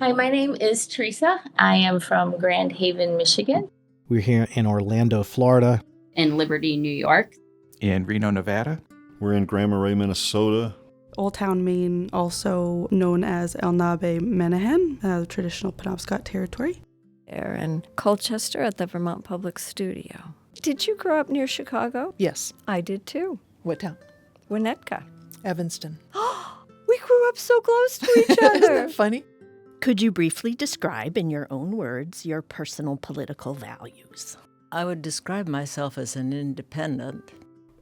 Hi, my name is Teresa. I am from Grand Haven, Michigan. We're here in Orlando, Florida. In Liberty, New York. In Reno, Nevada. We're in Grand Marais, Minnesota. Old Town, Maine, also known as Elnabe Menahan, the traditional Penobscot territory. There in Colchester at the Vermont Public Studio. Did you grow up near Chicago? Yes. I did too. What town? Winnetka. Evanston. We grew up so close to each other. Isn't that funny? Could you briefly describe in your own words your personal political values? I would describe myself as an independent.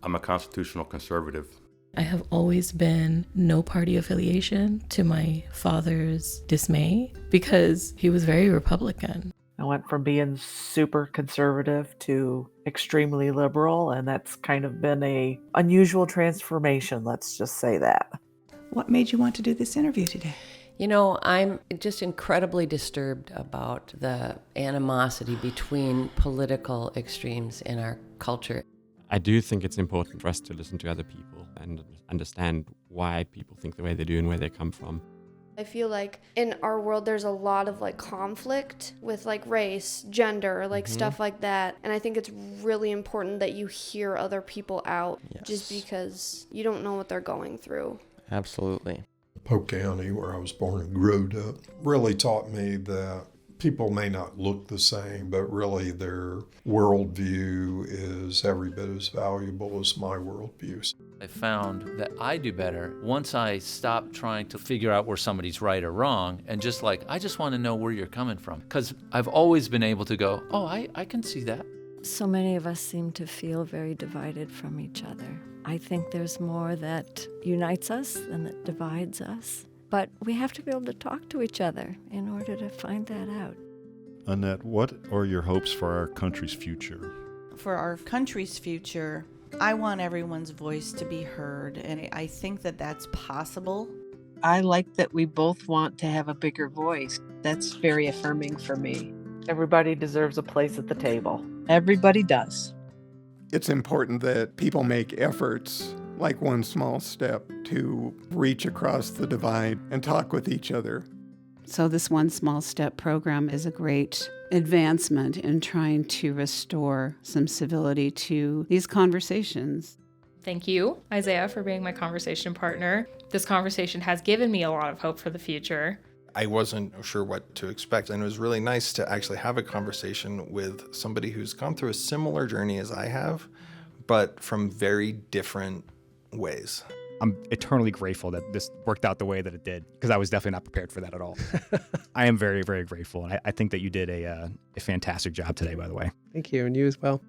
I'm a constitutional conservative. I have always been no party affiliation, to my father's dismay, because he was very Republican. I went from being super conservative to extremely liberal, and that's kind of been a unusual transformation, let's just say that. What made you want to do this interview today? You know, I'm just incredibly disturbed about the animosity between political extremes in our culture. I do think it's important for us to listen to other people and understand why people think the way they do and where they come from. I feel like in our world there's a lot of conflict with race, gender, stuff like that. And I think it's really important that you hear other people out just because you don't know what they're going through. Absolutely. Polk County, where I was born and grew up, really taught me that people may not look the same, but really their worldview is every bit as valuable as my worldview. I found that I do better once I stop trying to figure out where somebody's right or wrong and I just want to know where you're coming from. Because I've always been able to go, oh, I can see that. So many of us seem to feel very divided from each other. I think there's more that unites us than that divides us. But we have to be able to talk to each other in order to find that out. Annette, what are your hopes for our country's future? For our country's future, I want everyone's voice to be heard, and I think that that's possible. I like that we both want to have a bigger voice. That's very affirming for me. Everybody deserves a place at the table. Everybody does. It's important that people make efforts, like one small step, to reach across the divide and talk with each other. So this One Small Step program is a great advancement in trying to restore some civility to these conversations. Thank you, Isaiah, for being my conversation partner. This conversation has given me a lot of hope for the future. I wasn't sure what to expect, and it was really nice to actually have a conversation with somebody who's gone through a similar journey as I have, but from very different ways. I'm eternally grateful that this worked out the way that it did, because I was definitely not prepared for that at all. I am very, very grateful, and I think that you did a fantastic job today, by the way. Thank you, and you as well.